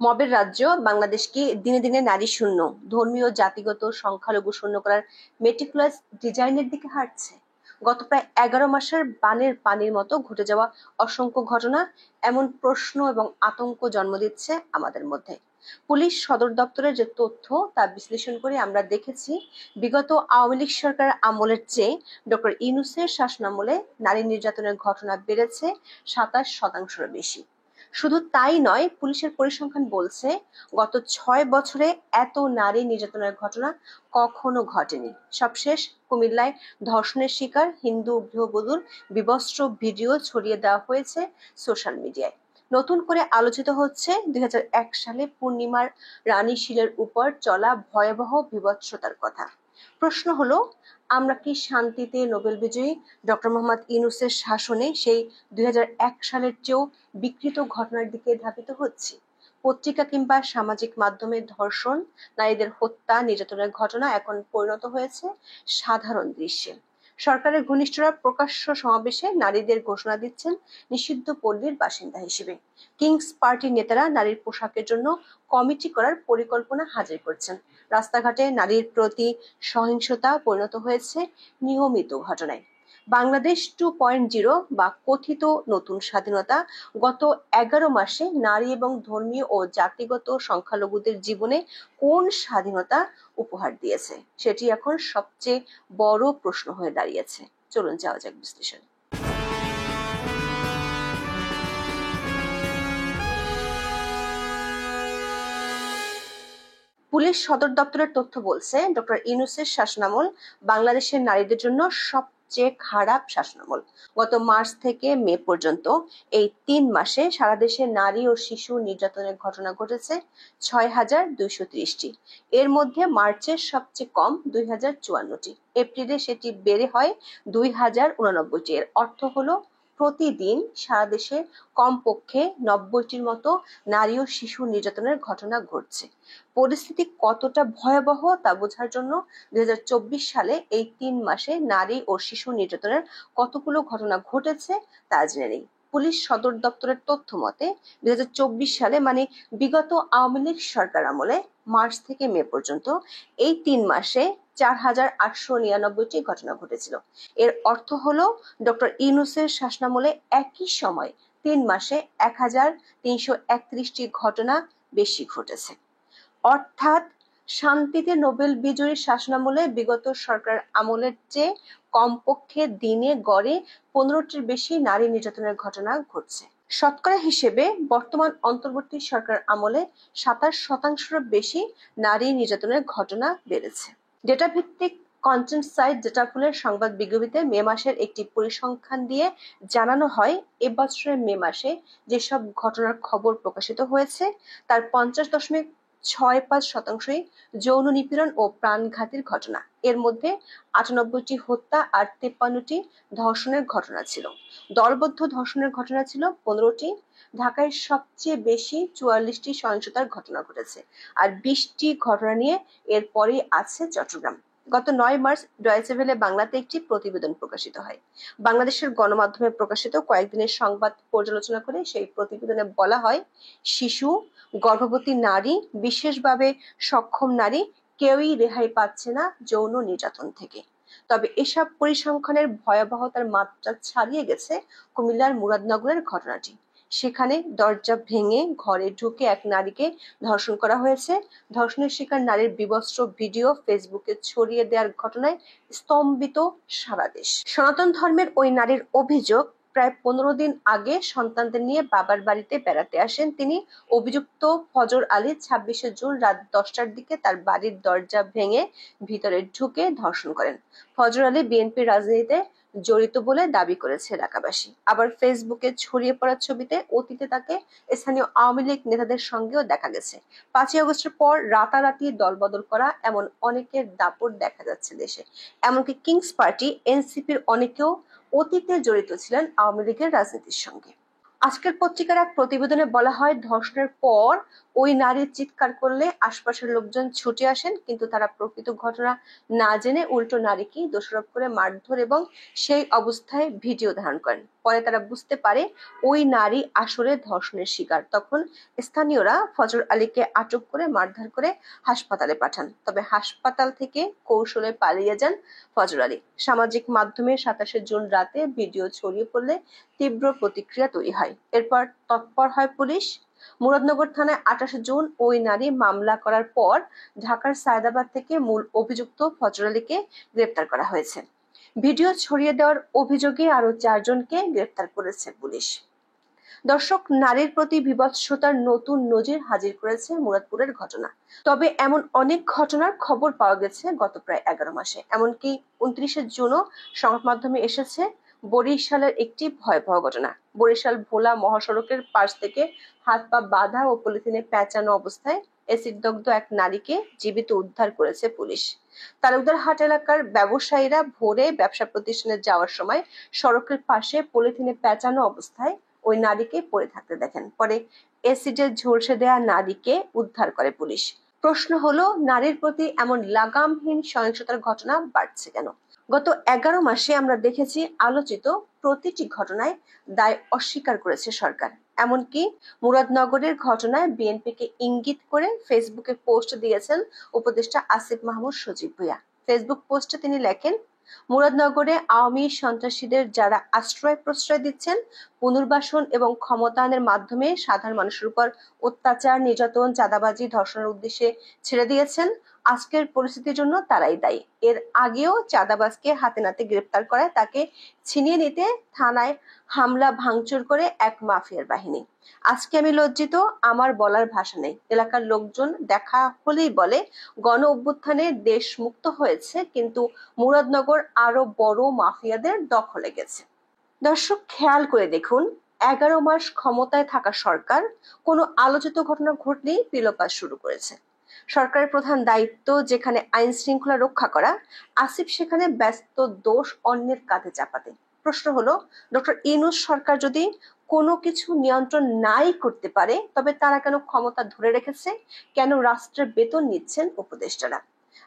মবের রাজ্য বাংলাদেশ কি দিনে দিনে নারী শূন্য, ধর্মীয় জাতিগত সংখ্যালঘু শূন্য করার মেটিকুলাস ডিজাইনের দিকে হাঁটছে? গত প্রায় 11 মাসের বানের পানির মতো ঘটে যাওয়া অসংখ্য ঘটনা এমন প্রশ্ন এবং আতঙ্ক জন্ম দিচ্ছে আমাদের মধ্যে। পুলিশ সদর দপ্তরের যে তথ্য তা বিশ্লেষণ করে আমরা দেখেছি, বিগত আওয়ামী লীগ সরকারের আমলের চেয়ে ডক্টর ইউনূসের শাসনামলে নারী নির্যাতনের ঘটনা বেড়েছে 27% বেশি। শুধু তাই নয়, পুলিশের পরিসংখ্যান বলছে গত 6 বছরে এত নারী নির্যাতনের ঘটনা কখনো ঘটেনি। সবশেষ কুমিল্লায় ধর্ষণের শিকার হিন্দু গৃহবধূর বিবস্ত্র ভিডিও ছড়িয়ে দেওয়া হয়েছে সোশ্যাল মিডিয়ায়। নতুন করে আলোচিত হচ্ছে 2001 সালে পূর্ণিমার রানী শীলের উপর চলা ভয়াবহ বিভৎসতার কথা। প্রশ্ন হলো, আমরা কি শান্তিতে নোবেল বিজয়ী ডক্টর মোহাম্মদ ইউনূসের শাসনে সেই 2001 সালের চেয়েও বিকৃত ঘটনার দিকে ধাবিত হচ্ছি? পত্রিকা কিংবা সামাজিক মাধ্যমে ধর্ষণ, নারীদের হত্যা, নির্যাতনের ঘটনা এখন পরিণত হয়েছে সাধারণ দৃশ্যে। সরকারের ঘনিষ্ঠরা প্রকাশ্য সমাবেশে নারীদের ঘোষণা দিচ্ছেন নিষিদ্ধ পল্লীর বাসিন্দা হিসেবে। কিংস পার্টির নেতারা নারীর পোশাকের জন্য কমিটি করার পরিকল্পনা হাজির করছেন। রাস্তাঘাটে নারীর প্রতি সহিংসতা পরিণত হয়েছে নিয়মিত ঘটনায়। বাংলাদেশ 2.0 বা কথিত নতুন স্বাধীনতা গত 11 মাসে নারী এবং ধর্মীয় ও জাতিগত সংখ্যালঘুদের জীবনে কোন স্বাধীনতা উপহার দিয়েছে, সেটি এখন সবচেয়ে বড় প্রশ্ন হয়ে দাঁড়িয়েছে। চলুন যাওয়া যাক বিশ্লেষণ। পুলিশ সদর দপ্তরের তথ্য বলছে, ডক্টর ইউনূসের শাসনামল বাংলাদেশের নারীদের জন্য সবচেয়ে খারাপ শাসনামল। গত মার্চ থেকে মে পর্যন্ত এই 3 মাসে সারা দেশে নারী ও শিশু নির্যাতনের ঘটনা ঘটেছে 6,230টি। এর মধ্যে মার্চে সবচেয়ে কম 2,054টি, এপ্রিলে সেটি বেড়ে হয় 2,089টি। এর অর্থ হলো প্রতিদিন সারা দেশে কমপক্ষে 90টির মতো নারী ও শিশু নির্যাতনের ঘটনা ঘটছে। পরিস্থিতি কতটা ভয়াবহ তা বোঝার জন্য 2024 সালে এই 3 মাসে নারী ও শিশু নির্যাতনের কতগুলো ঘটনা ঘটেছে তা জেনে নেই। পুলিশ সদর দপ্তরের তথ্য মতে 2024 সালে মানে বিগত আওয়ামী লীগ সরকার আমলে মার্চ থেকে মে পর্যন্ত এই 3 মাসে 4,899টি ঘটনা ঘটেছিল। এর অর্থ হলো ডক্টর ইউনূসের শাসনামলে একই সময় 3 মাসে 1,331টি ঘটনা বেশি ঘটেছে। অর্থাৎ শান্তিতে নোবেল বিজয়ী শাসনামলে বিগত সরকার আমলের চেয়ে কমপক্ষে দিনে গড়ে 15টির বেশি নারী নির্যাতনের ঘটনা ঘটছে। শতকরা হিসেবে বর্তমান অন্তর্বর্তী সরকার আমলে 27% বেশি নারী নির্যাতনের ঘটনা বেড়েছে। ডেটা ভিত্তিক কন্টেন্ট সাইট ডেটাফুলের সংবাদ বিজ্ঞপ্তিতে মে মাসের একটি পরিসংখ্যান দিয়ে জানানো হয়, এবছরের মে মাসে যেসব ঘটনার খবর প্রকাশিত হয়েছে তার 50.65% যৌন নিপীড়ন ও প্রাণঘাতীর ঘটনা। এর মধ্যে 98টি হত্যা আর 53টি ধর্ষণের ঘটনা ছিল। দলবদ্ধ ধর্ষণের ঘটনা ছিল 15টি। ঢাকায় সবচেয়ে বেশি 44টি সহিংসতার ঘটনা ঘটেছে, আর 20টি ঘটনা নিয়ে এরপরেই আছে চট্টগ্রাম। গত 9 মার্চ ডয়েচে ভেলে বাংলাতে একটি প্রতিবেদন প্রকাশিত হয়। বাংলাদেশের গণমাধ্যমে প্রকাশিত কয়েকদিনের সংবাদ পর্যালোচনা করে সেই প্রতিবেদনে বলা হয়, শিশু, গর্ভবতী নারী, বিশেষভাবে সক্ষম নারী কেউই রেহাই পাচ্ছে না যৌন নির্যাতন থেকে। তবে এসব পরিসংখ্যানের ভয়াবহতার মাত্রা ছাড়িয়ে গেছে কুমিল্লার মুরাদনগরের ঘটনাটি। সেখানে দরজা ভেঙে ঘরে ঢুকে এক নারীকে ধর্ষণ করা হয়েছে। ধর্ষণের শিকার নারীর বিবস্ত্র ভিডিও ফেসবুকে ছড়িয়ে দেওয়ার ঘটনায় স্তম্ভিত সারা দেশ। সনাতন ধর্মের ওই নারীর অভিযোগ, প্রায় 15 দিন আগে সন্তানদের নিয়ে বাবার বাড়িতে বেড়াতে আসেন তিনি। অভিযুক্ত ফজর আলী 26শে জুন রাত 10টার দিকে তার বাড়ির দরজা ভেঙে ভিতরে ঢুকে ধর্ষণ করেন। ফজর আলী বিএনপির রাজনীতিতে জড়িত বলে দাবি করেছে এলাকাবাসী। আবার ফেসবুকে ছড়িয়ে পড়া ছবিতে অতীতে তাকে স্থানীয় আওয়ামী লীগ নেতাদের সঙ্গেও দেখা গেছে। 5ই আগস্টের পর রাতারাতি দলবদল করা এমন অনেকের দাপট দেখা যাচ্ছে দেশে। এমনকি কিংস পার্টি, এনসিপির অনেকেও অতীতে জড়িত ছিলেন আওয়ামী লীগের রাজনীতির সঙ্গে। আজকের পত্রিকার এক প্রতিবেদনে বলা হয়, ধর্ষণের পর ওই নারী চিৎকার করলে আশপাশের লোকজন ছুটে আসেন, কিন্তু তারা প্রকৃত ঘটনা না জেনে উল্টো নারীকেই দোষারোপ করে মারধর এবং সেই অবস্থায় ভিডিও ধারণ করেন। পরে তারা বুঝতে পারে ওই নারী আসলে ধর্ষণের শিকার। তখন স্থানীয়রা ফজর আলীকে আটক করে মারধর করে হাসপাতালে পাঠান। তবে হাসপাতাল থেকে কৌশলে পালিয়ে যান ফজর আলী। সামাজিক মাধ্যমে 27 জুন রাতে ভিডিও ছড়িয়ে পড়লে তীব্র প্রতিক্রিয়া তৈরি হয়। এরপর তৎপর হয় পুলিশ। মুরাদনগর থানায় 28 জুন ওই নারী মামলা করার পর ঢাকার সায়দাবাদ থেকে মূল অভিযুক্ত ফজর আলীকে গ্রেপ্তার করা হয়েছে। ভিডিও ছড়িয়ে দেওয়ার অভিযোগে আরো 4 জনকে গ্রেপ্তার করেছে পুলিশ। দর্শক, নারীর প্রতি বিভৎসতার নতুন নজির হাজির করেছে মুরাদপুরের ঘটনা। তবে এমন অনেক ঘটনার খবর পাওয়া গেছে গত প্রায় 11 মাসে। এমনকি 29 জুনও সংবাদ মাধ্যমে এসেছে বরিশালের একটি ভয়াবহ ঘটনা। বরিশাল ভোলা মহাসড়কের পাশ থেকে হাত পা বাঁধা ও পলিথিনে পেঁচানো অবস্থায় এসিডদগ্ধ এক নারীকে জীবিত উদ্ধার করেছে পুলিশ। তালুকদারহাট এলাকার ব্যবসায়ীরা ভোরে ব্যবসা প্রতিষ্ঠানে যাওয়ার সময় সড়কের পাশে পলিথিনে পেঁচানো অবস্থায় ওই নারীকে পড়ে থাকতে দেখেন। পরে এসিডে ঝলসে দেয়া নারীকে উদ্ধার করে পুলিশ। প্রশ্ন হলো, নারীর প্রতি এমন লাগামহীন সহিংসতার ঘটনা বাড়ছে কেন? গত 11 মাসে আমরা দেখেছি আলোচিত প্রতিটি ঘটনায় দায় অস্বীকার করেছে সরকার। এমনকি মুরাদনগরের ঘটনায় বিএনপিকে ইঙ্গিত করে ফেসবুকে পোস্ট দিয়েছেন উপদেষ্টা আসিফ মাহমুদ সজীব ভুঁইয়া। ফেসবুক পোস্টে তিনি লেখেন, মুরাদনগরে আওয়ামী সন্ত্রাসীদের যারা আশ্রয় প্রশ্রয় দিচ্ছেন, পুনর্বাসন এবং ক্ষমতায়নের মাধ্যমে সাধারণ মানুষের উপর অত্যাচার, নির্যাতন, চাঁদাবাজি, ধর্ষণের উদ্দেশ্যে ছেড়ে দিয়েছেন, আজকের পরিস্থিতির জন্য তারাই দায়ী। এর আগেও চাঁদাবাজকে হাতে নাতে গ্রেপ্তার করায় তাকে ছিনিয়ে নিতে থানায় হামলা ভাঙচুর করে এক মাফিয়ার বাহিনী। আজকে আমি লজ্জিত, আমার বলার ভাষা নেই। এলাকার লোকজন দেখা হলেই বলে গণ অভ্যুত্থানে দেশ মুক্ত হয়েছে, কিন্তু মুরাদনগর আরো বড় মাফিয়াদের দখলে গেছে। দর্শক, খেয়াল করে দেখুন, 11 মাস ক্ষমতায় থাকা সরকার কোনো আলোচিত ঘটনা ঘটলেই বিলোপাস শুরু করেছে। সরকারের প্রধান দায়িত্ব যেখানে আইন শৃঙ্খলা রক্ষা করা, আসিফ সেখানে ব্যস্ত দোষ অন্যের কাঁধে চাপাতে। প্রশ্ন হলো, ডক্টর ইউনূস সরকার যদি কোনো কিছু নিয়ন্ত্রণ নাই করতে পারে, তবে তারা কেন ক্ষমতা ধরে রেখেছে? কেন রাষ্ট্রের বেতন নিচ্ছেন উপদেষ্টারা?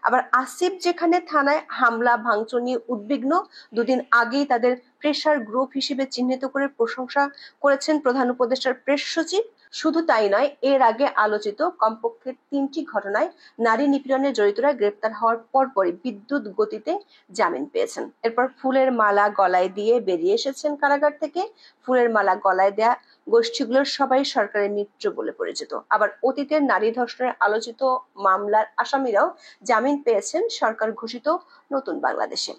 আবার আসিফ যেখানে থানায় হামলা ভাঙচুর নিয়ে উদ্বিগ্ন, দুদিন আগেই তাদের প্রেসার গ্রুপ হিসেবে চিহ্নিত করে প্রশংসা করেছেন প্রধান উপদেষ্টার প্রেস সচিব। শুধু তাই নয়, এর আগে আলোচিত কমপক্ষে 3টি ঘটনায় নারী নিপীড়নে জড়িতরা গ্রেপ্তার হওয়ার পরপরই বিদ্যুৎ গতিতে জামিন পেয়েছেন। এরপর ফুলের মালা গলায় দিয়ে বেরিয়ে এসেছেন কারাগার থেকে। ফুলের মালা গলায় দেয়া গোষ্ঠীগুলোর সবাই সরকারের মিত্র বলে পরিচিত। আবার অতীতের নারী ধর্ষণের আলোচিত মামলার আসামিরাও জামিন পেয়েছেন সরকার ঘোষিত নতুন বাংলাদেশে।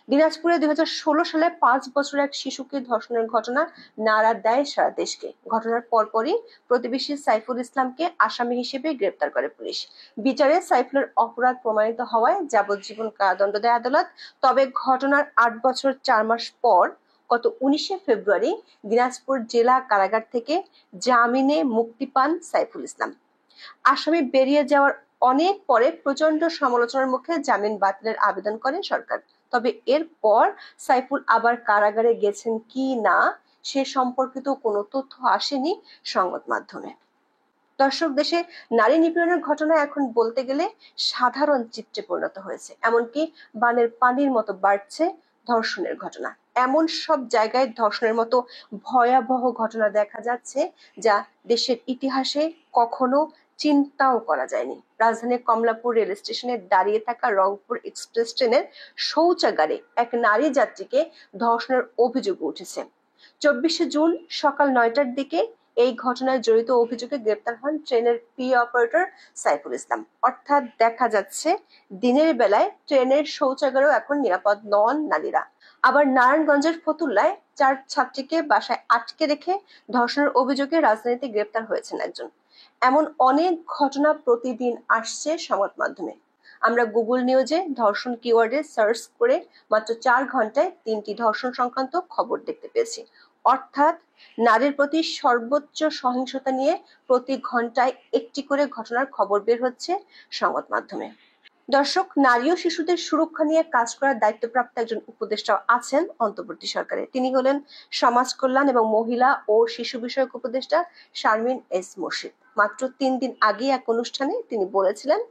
দিনাজপুরে 2016 সালে 5 বছরের এক শিশুকে ধর্ষণের ঘটনা নাড়া দেয় সারা দেশকে। ঘটনার পরপরই প্রতিবেশী সাইফুল ইসলামকে আসামি হিসেবে গ্রেপ্তার করে পুলিশ। বিচারে সাইফুলের অপরাধ প্রমাণিত হওয়ায় যাবজ্জীবন কারাদণ্ড দেয় আদালত। তবে ঘটনার 8 বছর 4 মাস পর গত 19শে ফেব্রুয়ারি দিনাজপুর জেলা কারাগার থেকে জামিনে মুক্তি পান সাইফুল ইসলাম। আসামি বেরিয়ে যাওয়ার অনেক পরে প্রচন্ড সমালোচনার মুখে জামিন বাতিলের আবেদন করে সরকার। তবে এরপর সাইফুল আবার কারাগারে গেছেন কি না সে সম্পর্কিত কোনো তথ্য আসেনি সংবাদ মাধ্যমে। দর্শক, দেশে নারী নিপীড়নের ঘটনা এখন বলতে গেলে সাধারণ চিত্রে পরিণত হয়েছে। এমনকি বানের পানির মতো বাড়ছে ধর্ষণের ঘটনা। এমন সব জায়গায় ধর্ষণের মতো ভয়াবহ ঘটনা দেখা যাচ্ছে যা দেশের ইতিহাসে কখনো চিন্তাও করা যায়নি। রাজধানীর কমলাপুর রেল স্টেশনে দাঁড়িয়ে থাকা রংপুর এক্সপ্রেস ট্রেনের শৌচাগারে এক নারী যাত্রীকে ধর্ষণের অভিযোগ উঠেছে। 24শে জুন সকাল 9টার দিকে এই ঘটনায় জড়িত অভিযোগে গ্রেপ্তার হন ট্রেনের অপারেটর সাইফুল ইসলাম। অর্থাৎ দেখা যাচ্ছে দিনের বেলায় ট্রেনের শৌচাগারেও এখন নিরাপদ নন নারীরা। আবার নারায়ণগঞ্জের ফতুল্লায় 4 ছাত্রীকে বাসায় আটকে রেখে ধর্ষণের অভিযোগে রাজধানীতে গ্রেপ্তার হয়েছেন একজন। এমন অনেক ঘটনা প্রতিদিন আসছে সংবাদ মাধ্যমে। আমরা গুগল নিউজে ধর্ষণ কিওয়ার্ডে সার্চ করে মাত্র 4 ঘন্টায় 3টি ধর্ষণ সংক্রান্ত খবর দেখতে পেয়েছি। অর্থাৎ নারীর প্রতি সর্বোচ্চ সহিংসতা নিয়ে প্রতি ঘন্টায় একটি করে ঘটনার খবর বের হচ্ছে সংবাদ মাধ্যমে। দর্শক, নারী ও শিশুদের সুরক্ষা নিয়ে কাজ করার দায়িত্বপ্রাপ্ত একজন উপদেষ্টা আছেন অন্তর্বর্তী সরকারে। তিনি হলেন সমাজ কল্যাণ এবং মহিলা ও শিশু বিষয়ক উপদেষ্টা শারমিন এস মুর্শিদ। মাত্র 3 দিন আগে এক অনুষ্ঠানে তিনি বলেছিলেন,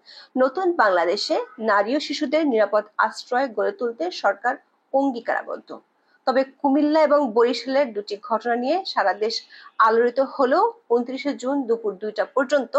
নতুন বাংলাদেশে নারী ও শিশুদের নিরাপদ আশ্রয় গড়ে তুলতে সরকার অঙ্গীকারাবদ্ধ। তবে কুমিল্লা এবং বরিশালের দুটি ঘটনা নিয়ে সারা দেশ আলোড়িত হলেও 29শে জুন দুপুর 2টা পর্যন্ত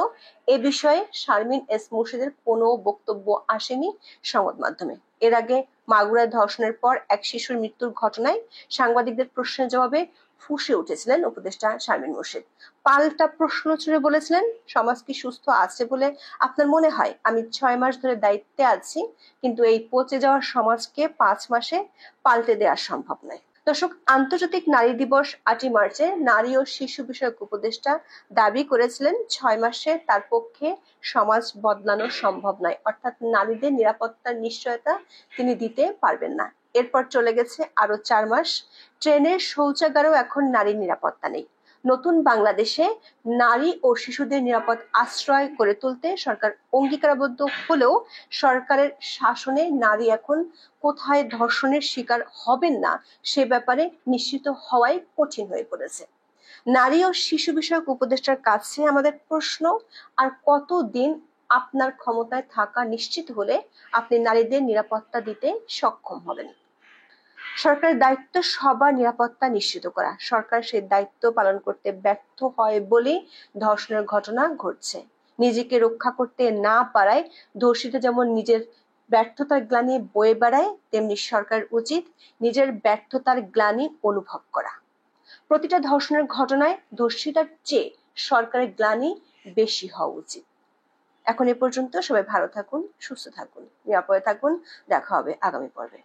এ বিষয়ে শারমিন এস মুর্শিদের কোনো বক্তব্য আসেনি সংবাদ মাধ্যমে। এর আগে মাগুরায় ধর্ষণের পর এক শিশুর মৃত্যুর ঘটনায় সাংবাদিকদের প্রশ্নের জবাবে ফুঁসে উঠেছিলেন উপদেষ্টা শারমিন মুর্শিদ। পাল্টা প্রশ্ন ছুড়ে বলেছিলেন, সমাজ কি সুস্থ আছে বলে আপনার মনে হয়? আমি 6 মাস ধরে দায়িত্বে আছি, কিন্তু এই পচে যাওয়া সমাজকে 5 মাসে পাল্টে দেওয়া সম্ভব নয়। দর্শক, আন্তর্জাতিক নারী দিবস 8ই মার্চে নারী ও শিশু বিষয়ক উপদেষ্টা দাবি করেছিলেন 6 মাসে তার পক্ষে সমাজ বদলানো সম্ভব নয়, অর্থাৎ নারীদের নিরাপত্তার নিশ্চয়তা তিনি দিতে পারবেন না। এরপর চলে গেছে আরো 4 মাস, ট্রেনের শৌচাগারেও এখন নারীর নিরাপত্তা নেই। নতুন বাংলাদেশে নারী ও শিশুদের নিরাপদ আশ্রয় করে তুলতে সরকার অঙ্গীকারবদ্ধ হলেও সরকারের শাসনে নারী এখন কোথায় ধর্ষণের শিকার হবেন না সে ব্যাপারে নিশ্চিত হওয়াই কঠিন হয়ে পড়েছে। নারী ও শিশু বিষয়ক উপদেষ্টার কাছে আমাদের প্রশ্ন, আর কতদিন আপনার ক্ষমতায় থাকা নিশ্চিত হলে আপনি নারীদের নিরাপত্তা দিতে সক্ষম হবেন? সরকারের দায়িত্ব সবার নিরাপত্তা নিশ্চিত করা। সরকার সেই দায়িত্ব পালন করতে ব্যর্থ হয় বলেই ধর্ষণের ঘটনা ঘটছে। নিজেকে রক্ষা করতে না পারায় ধর্ষিতা যেমন নিজের ব্যর্থতার গ্লানি বয়ে বেড়ায়, তেমনি সরকার উচিত নিজের ব্যর্থতার গ্লানি অনুভব করা। প্রতিটা ধর্ষণের ঘটনায় ধর্ষিতার চেয়ে সরকারের গ্লানি বেশি হওয়া উচিত। এখন এ পর্যন্ত। সবাই ভালো থাকুন, সুস্থ থাকুন, নিরাপদে থাকুন। দেখা হবে আগামী পর্বে।